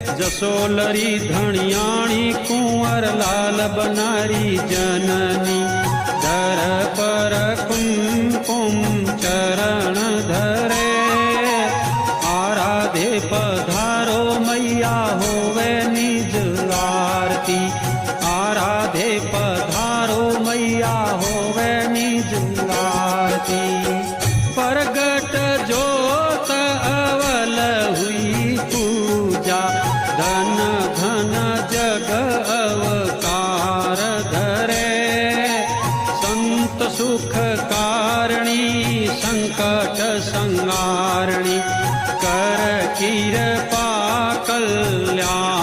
जसोलरी धणियाणी कुंवर लाल बनारी जननी दर पर कुमकुम चरण धरे आराधे पधारो मैया होवे निज आरती आराधे पधारो मैया होवे निज आरती परगट जोत अवल हुई पूजा धन धन जग अवकार धरे संत सुख कारणी संकट संगारणी कर कृपा कल्याण।